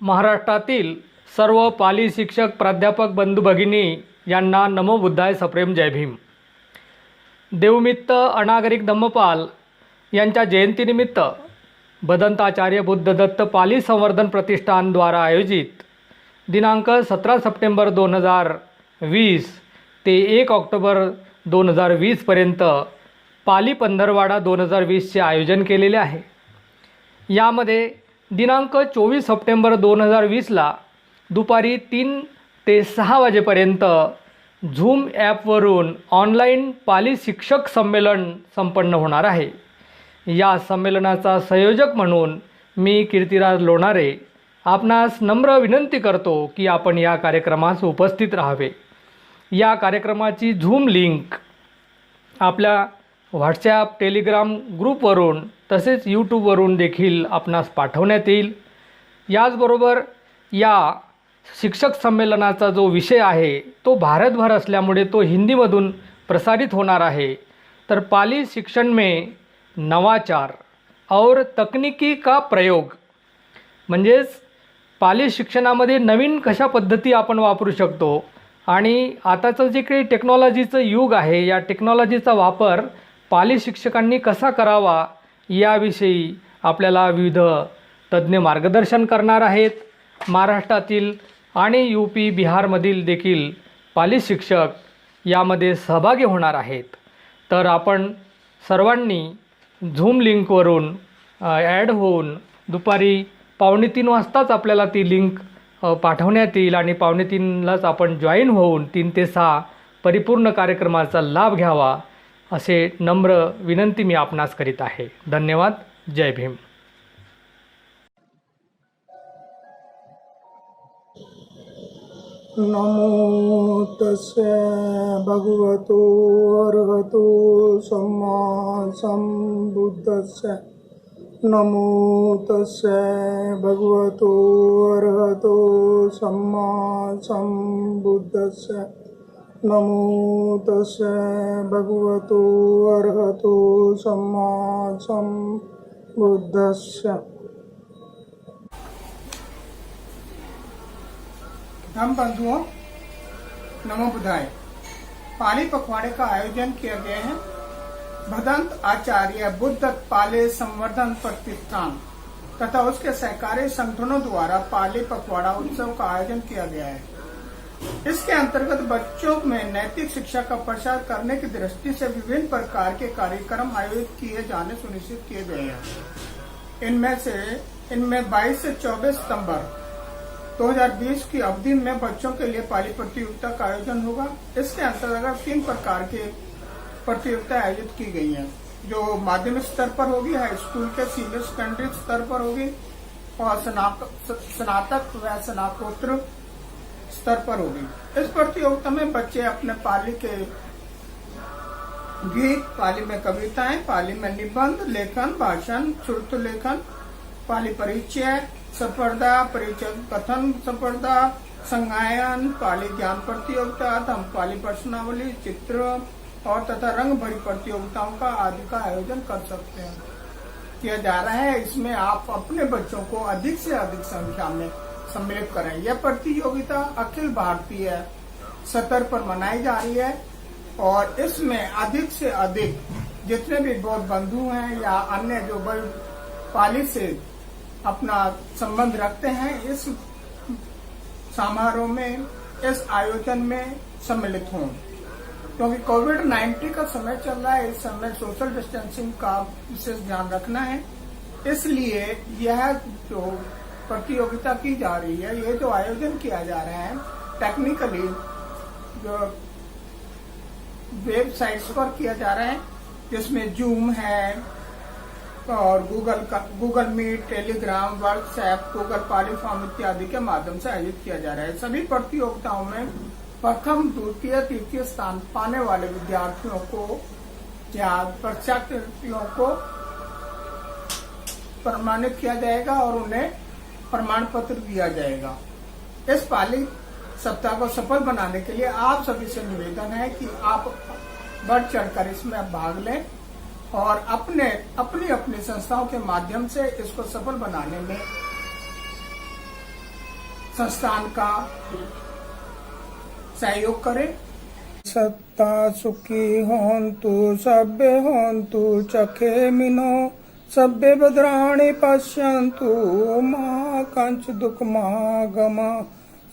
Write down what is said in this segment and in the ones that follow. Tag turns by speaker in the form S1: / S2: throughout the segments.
S1: महाराष्ट्रातील सर्व पाली शिक्षक प्राध्यापक बंधू भगिनी यांना नमो बुद्धाय सप्रेम जय भीम। देवमित्त अनागरिक धम्मपाल यांच्या जयंतीनिमित्त भदंताचार्य बुद्धदत्त पाली संवर्धन प्रतिष्ठान द्वारा आयोजित दिनांक 17 सप्टेंबर 2020 ते 1 ऑक्टोबर 2020 पर्यंत पाली पंधरवाडा 2020 चे आयोजन केलेले आहे। यामध्ये दिनांक 24 सप्टेंबर 2020ला दुपारी 3 ते 6 वाजेपर्यंत झूम ॲपवरून ऑनलाईन पाली शिक्षक संमेलन संपन्न होणार आहे। या संमेलनाचा संयोजक म्हणून मी कीर्तिराज लोणारे आपणास नम्र विनंती करतो की आपण या कार्यक्रमास उपस्थित राहावे। या कार्यक्रमाची झूम लिंक आपल्या व्हॉट्सॲप, टेलिग्राम ग्रुपवरून तसेच यूट्यूबवरून देखील आपणास पाठवण्यात येईल। याचबरोबर या शिक्षक संमेलनाचा जो विषय आहे तो भारतभर असल्यामुळे तो हिंदीमधून प्रसारित होणार आहे। तर पाली शिक्षण में नवाचार और तकनीकी का प्रयोग म्हणजेच पाली शिक्षणामध्ये नवीन कशा पद्धती आपण वापरू शकतो आणि आताचं जे काही टेक्नॉलॉजीचं युग आहे या टेक्नॉलॉजीचा वापर पाली शिक्षकांनी कसा करावा याविषयी आपल्याला विविध तज्ज्ञ मार्गदर्शन करणार आहेत। महाराष्ट्रातील आणि यूपी बिहारमधील देखील पाली शिक्षक यामध्ये सहभागी होणार आहेत। तर आपण सर्वांनी झूम लिंकवरून ॲड होऊन दुपारी 2:45 वाजताच आपल्याला ती लिंक पाठवण्यात येईल आणि 2:45लाच आपण जॉईन होऊन 3 ते 6 परिपूर्ण कार्यक्रमाचा लाभ घ्यावा असे नम्र विनंती मी आपणास करीत आहे। धन्यवाद। जय भीम।
S2: नमो तस्से भगवतो अरहतो सम्मा सम्बुद्धस्से। नमो तस्से भगवतो अरहतो सम्मा सम्बुद्धस्से। नमो तस्से भगवतो अरहतो सम्मा सम्बुद्धस्से।
S3: धम्म बंधुओं, नमो बुद्धाय। पाली पखवाड़े का आयोजन किया गया है भदंत आचार्य बुद्धदत्त पाली संवर्धन प्रतिष्ठान तथा उसके सहकारी संगठनों द्वारा पाली पखवाड़ा उत्सव का आयोजन किया गया है। इसके अंतर्गत बच्चों में नैतिक शिक्षा का प्रसार करने की दृष्टि से विभिन्न प्रकार के कार्यक्रम आयोजित किए जाने सुनिश्चित किए गए हैं। इनमें 22 से 24 सितंबर 2020 की अवधि में बच्चों के लिए पाली प्रतियोगिता का आयोजन होगा। इसके अंतर्गत 3 प्रकार के प्रतियोगिता आयोजित की गई हैं, जो माध्यमिक स्तर पर होगी, हाई स्कूल के सीनियर सेकेंडरी स्तर पर होगी और स्नातक व स्नातकोत्तर स्तर पर होगी। इस प्रतियोगिता में बच्चे अपने पाली के गीत, पाली में कविताएं, पाली में निबंध लेखन, भाषण, श्रुत लेखन, पाली परिचय स्पर्धा, परिचय कथन स्पर्धा, संगायन, पाली ज्ञान प्रतियोगिता, हम पाली प्रश्नावली, चित्र और तथा रंग भरी प्रतियोगिताओं का आदि का आयोजन कर सकते हैं, किया जा रहा है। इसमें आप अपने बच्चों को अधिक से अधिक संख्या में सम्मिलित करें। यह प्रतियोगिता अखिल भारतीय स्तर पर मनाई जा रही है और इसमें अधिक से अधिक जितने भी बौद्ध बंधु हैं या अन्य जो पाली से अपना संबंध रखते हैं, इस समारोह में, इस आयोजन में सम्मिलित हों, क्योंकि कोविड-19 का समय चल रहा है। इस समय सोशल डिस्टेंसिंग का विशेष ध्यान रखना है। इसलिए यह जो प्रतियोगिता की जा रही है, ये जो आयोजन किया जा रहा है, टेक्निकली जो वेबसाइट्स पर किया जा रहा है, जिसमें जूम है और Google Meet, Telegram, WhatsApp, Google पाली फॉर्म इत्यादि के माध्यम से आयोजित किया जा रहा है। सभी प्रतियोगिताओं में प्रथम, द्वितीय, तृतीय स्थान पाने वाले विद्यार्थियों को या परीक्षार्थियों को सम्मानित किया जाएगा और उन्हें प्रमाण पत्र दिया जाएगा। इस पाली सप्ताह को सफल बनाने के लिए आप सभी से निवेदन है कि आप बढ़ चढ़कर इसमें भाग लें और अपनी संस्थाओं के माध्यम से इसको सफल बनाने में संस्थान का सहयोग करें।
S2: सत्ता सुखी होन्तु सभ्य होन्तु चखे मिनो सभ्य भद्राणि पश्यन्तु मा कंच दुख गमा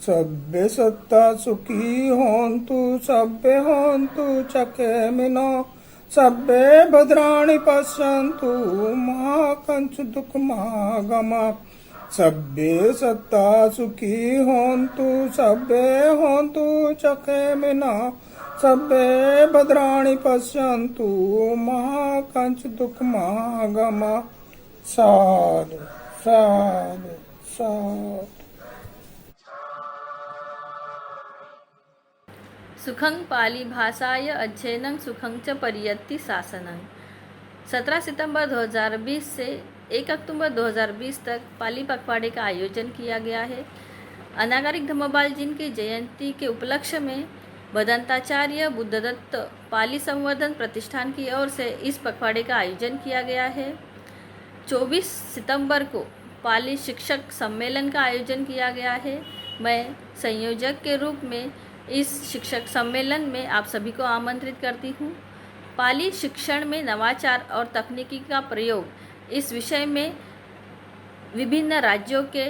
S2: सभ्य सत्ता सुखी होन्तु सभ्य होन्तु चखे मिनो सभ्य भद्राणि पश्यन्तु मा कंच दुख गमा सभ्य सत्ता सुखी होन्तु सभ्य होन्तु चखे मिना सभ्य भद्राणि पश्यन्तु मा कंच दुख गमा। साधु साधु साधु।
S4: सुखं पाली भाषाय अध्ययनं सुखं च परियत्ति शासनं। 17 सितंबर 2020 से 1 अक्टूबर 2020 तक पाली पखवाड़े का आयोजन किया गया है। अनागरिक धम्मपाल जी की जयंती के उपलक्ष्य में भदंताचार्य बुद्धदत्त पाली संवर्धन प्रतिष्ठान की ओर से इस पखवाड़े का आयोजन किया गया है। 24 सितंबर को पाली शिक्षक सम्मेलन का आयोजन किया गया है। मैं संयोजक के रूप में इस शिक्षक सम्मेलन में आप सभी को आमंत्रित करती हूँ। पाली शिक्षण में नवाचार और तकनीकी का प्रयोग, इस विषय में विभिन्न राज्यों के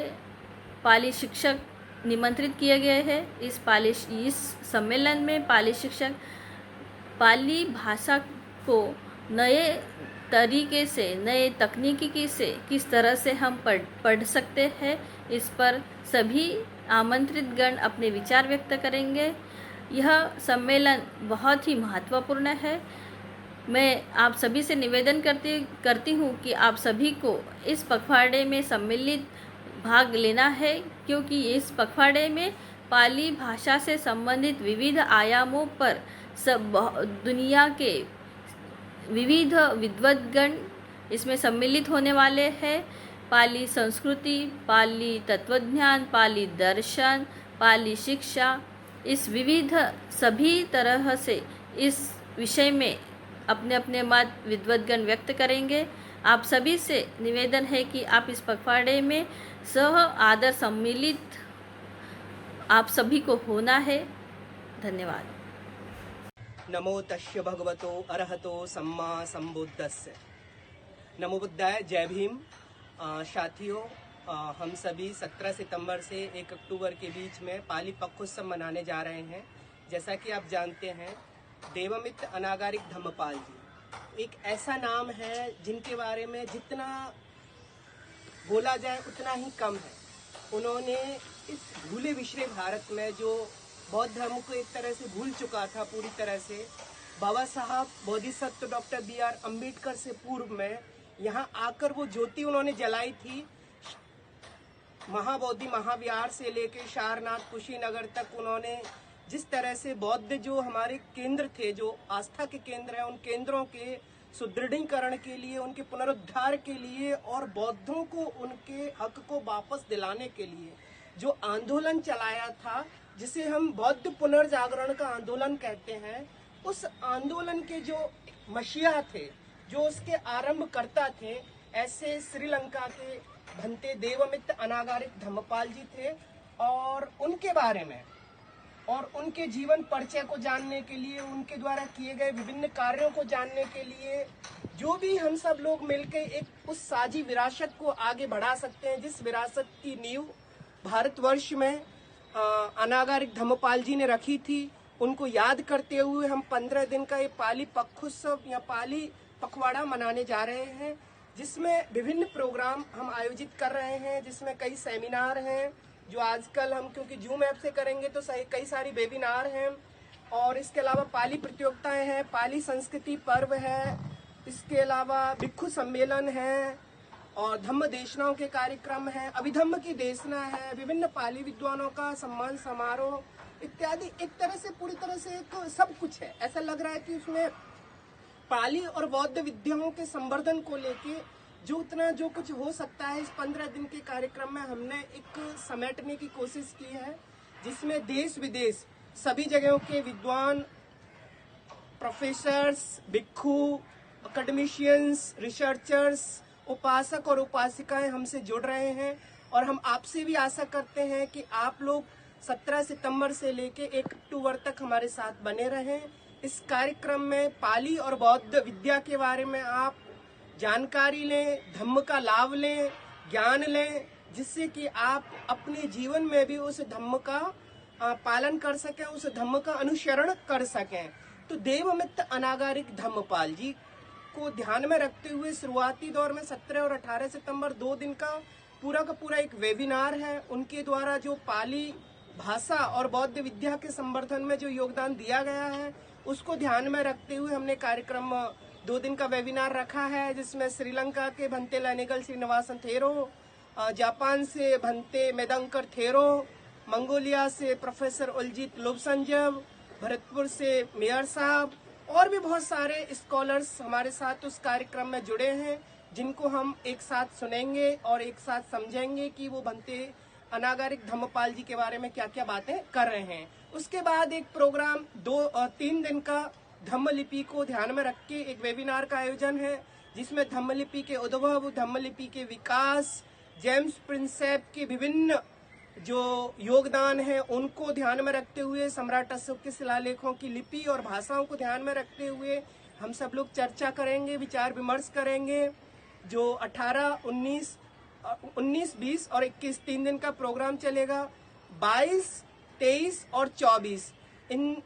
S4: पाली शिक्षक निमंत्रित किए गए हैं। इस सम्मेलन में पाली शिक्षक पाली भाषा को नए तरीके से, नए तकनीकी से किस तरह से हम पढ़ सकते हैं, इस पर सभी आमंत्रित गण अपने विचार व्यक्त करेंगे। यह सम्मेलन बहुत ही महत्वपूर्ण है। मैं आप सभी से निवेदन करती हूँ कि आप सभी को इस पखवाड़े में सम्मिलित भाग लेना है, क्योंकि इस पखवाड़े में पाली भाषा से संबंधित विविध आयामों पर सब दुनिया के विविध विद्वद्गण इसमें सम्मिलित होने वाले हैं। पाली संस्कृति, पाली तत्वज्ञान, पाली दर्शन, पाली शिक्षा, इस विविध सभी तरह से इस विषय में अपने अपने मत विद्वद्गण व्यक्त करेंगे। आप सभी से निवेदन है कि आप इस पखवाड़े में सह आदर सम्मिलित आप सभी को होना है। धन्यवाद।
S5: नमो तस्य भगवतो अरहतो सम्मा संबुद्धस्य। नमो बुद्धाय, जय भीम। साथियों, हम सभी 17 सितंबर से 1 अक्टूबर के बीच में पाली पखोत्सव मनाने जा रहे हैं। जैसा कि आप जानते हैं, देवमित्र अनागरिक धम्मपाल जी एक ऐसा नाम है जिनके बारे में जितना बोला जाए उतना ही कम है। उन्होंने इस भूले बिछड़े भारत में, जो बौद्ध धर्म को एक तरह से भूल चुका था पूरी तरह से, बाबा साहब बोधिसत्व डॉक्टर B.R. अम्बेडकर से पूर्व में यहाँ आकर वो ज्योति उन्होंने जलाई थी। महाबोधि महाविहार से लेकर सारनाथ कुशीनगर तक उन्होंने जिस तरह से बौद्ध जो हमारे केंद्र थे, जो आस्था के केंद्र हैं, उन केंद्रों के सुदृढ़ीकरण के लिए, उनके पुनरुद्धार के लिए और बौद्धों को उनके हक को वापस दिलाने के लिए जो आंदोलन चलाया था, जिसे हम बौद्ध पुनर्जागरण का आंदोलन कहते हैं, उस आंदोलन के जो मशीहा थे, जो उसके आरंभकर्ता थे, ऐसे श्रीलंका के भंते देवमित्र अनागारिक धम्मपाल जी थे। और उनके बारे में और उनके जीवन परिचय को जानने के लिए, उनके द्वारा किए गए विभिन्न कार्यों को जानने के लिए, जो भी हम सब लोग मिलकर एक उस साझी विरासत को आगे बढ़ा सकते हैं, जिस विरासत की नींव भारतवर्ष में अनागारिक धम्मपाल जी ने रखी थी, उनको याद करते हुए हम 15 दिन का ये पाली पखोत्सव या पाली पखवाड़ा मनाने जा रहे हैं, जिसमें विभिन्न प्रोग्राम हम आयोजित कर रहे हैं, जिसमें कई सेमिनार हैं जो आजकल हम क्योंकि जूम ऐप से करेंगे तो कई सारी वेबिनार हैं, और इसके अलावा पाली प्रतियोगिताएं हैं, पाली संस्कृति पर्व है, इसके अलावा भिक्षु सम्मेलन है और धम्म देशनाओं के कार्यक्रम हैं, अभिधम्म की देशना है, विभिन्न पाली विद्वानों का सम्मान समारोह इत्यादि। एक तरह से पूरी तरह से एक सब कुछ है। ऐसा लग रहा है कि उसमें पाली और बौद्ध विद्याओं के संवर्धन को लेके जो कुछ हो सकता है, इस 15 दिन के कार्यक्रम में हमने एक समेटने की कोशिश की है, जिसमें देश विदेश सभी जगहों के विद्वान, प्रोफेसर्स, भिक्षु, अकेडमिशियंस, रिसर्चर्स, उपासक और उपासिकाएं हमसे जुड़ रहे हैं। और हम आपसे भी आशा करते हैं कि आप लोग 17 सितंबर से लेके 1 अक्टूबर तक हमारे साथ बने रहें। इस कार्यक्रम में पाली और बौद्ध विद्या के बारे में आप जानकारी लें, धम्म का लाभ लें, ज्ञान लें, जिससे कि आप अपने जीवन में भी उस धम्म का पालन कर सकें, उस धम्म का अनुसरण कर सकें। तो देवमित्र अनागारिक धम्मपाल जी को ध्यान में रखते हुए शुरुआती दौर में 17 और 18 सितंबर 2 दिन का पूरा एक वेबिनार है। उनके द्वारा जो पाली भाषा और बौद्ध विद्या के संवर्धन में जो योगदान दिया गया है, उसको ध्यान में रखते हुए हमने कार्यक्रम 2 दिन का वेबिनार रखा है, जिसमें श्रीलंका के भंते लैनिगल श्रीनिवासन थेरो, जापान से भंते मेदंकर थेरो, मंगोलिया से प्रोफेसर उलजीत लोबसंजव, भरतपुर से मेयर साहब और भी बहुत सारे स्कॉलर्स हमारे साथ उस कार्यक्रम में जुड़े हैं, जिनको हम एक साथ सुनेंगे और एक साथ समझेंगे कि वो भंते अनागारिक धम्मपाल जी के बारे में क्या क्या बातें कर रहे हैं। उसके बाद एक प्रोग्राम 3 दिन का धम्मलिपि को ध्यान में रख के एक वेबिनार का आयोजन है, जिसमें धम्मलिपि के उद्भव, धम्मलिपि के विकास, जेम्स प्रिंसेप के विभिन्न जो योगदान है उनको ध्यान में रखते हुए, सम्राट अशोक के शिलालेखों की लिपि और भाषाओं को ध्यान में रखते हुए हम सब लोग चर्चा करेंगे, विचार विमर्श करेंगे। जो 18, 19, 20 और 21 3 दिन का प्रोग्राम चलेगा। 22, 23 और 24 इन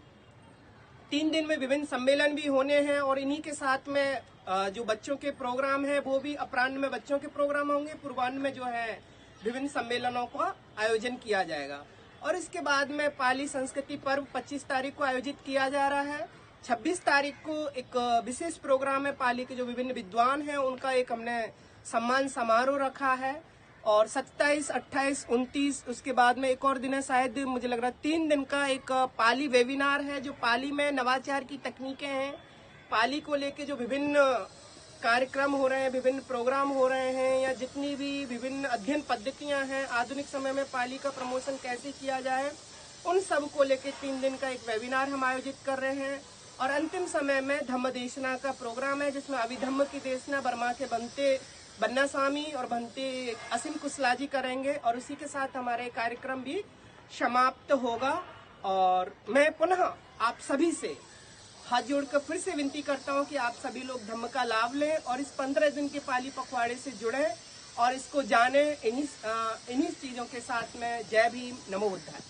S5: 3 दिन में विभिन्न सम्मेलन भी होने हैं, और इन्हीं के साथ में जो बच्चों के प्रोग्राम है वो भी अपराह्न में बच्चों के प्रोग्राम होंगे, पूर्वाह्न में जो है विभिन्न सम्मेलनों का आयोजन किया जाएगा। और इसके बाद में पाली संस्कृति पर्व 25 तारीख को आयोजित किया जा रहा है। 26 तारीख को एक विशेष प्रोग्राम है, पाली के जो विभिन्न विद्वान हैं उनका एक हमने सम्मान समारोह रखा है। और 27, 28, 29 उसके बाद में एक और दिन है, शायद मुझे लग रहा है 3 दिन का एक पाली वेबिनार है, जो पाली में नवाचार की तकनीकें हैं, पाली को लेके जो विभिन्न कार्यक्रम हो रहे हैं, विभिन्न प्रोग्राम हो रहे हैं, या जितनी भी विभिन्न अध्ययन पद्धतियां हैं, आधुनिक समय में पाली का प्रमोशन कैसे किया जाए, उन सब को लेके 3 दिन का एक वेबिनार हम आयोजित कर रहे हैं। और अंतिम समय में धम्म देशना का प्रोग्राम है, जिसमें अभिधम्म की देशना बर्मा के बनते बन्ना स्वामी और भंते असीम कुशला जी करेंगे, और उसी के साथ हमारे कार्यक्रम भी समाप्त होगा। और मैं पुनः आप सभी से हाथ जोड़कर फिर से विनती करता हूं कि आप सभी लोग धम्म का लाभ लें और इस 15 दिन के पाली पखवाड़े से जुड़ें और इसको जानें। इन्हीं चीजों के साथ में जय भीम, नमो बुद्धाय।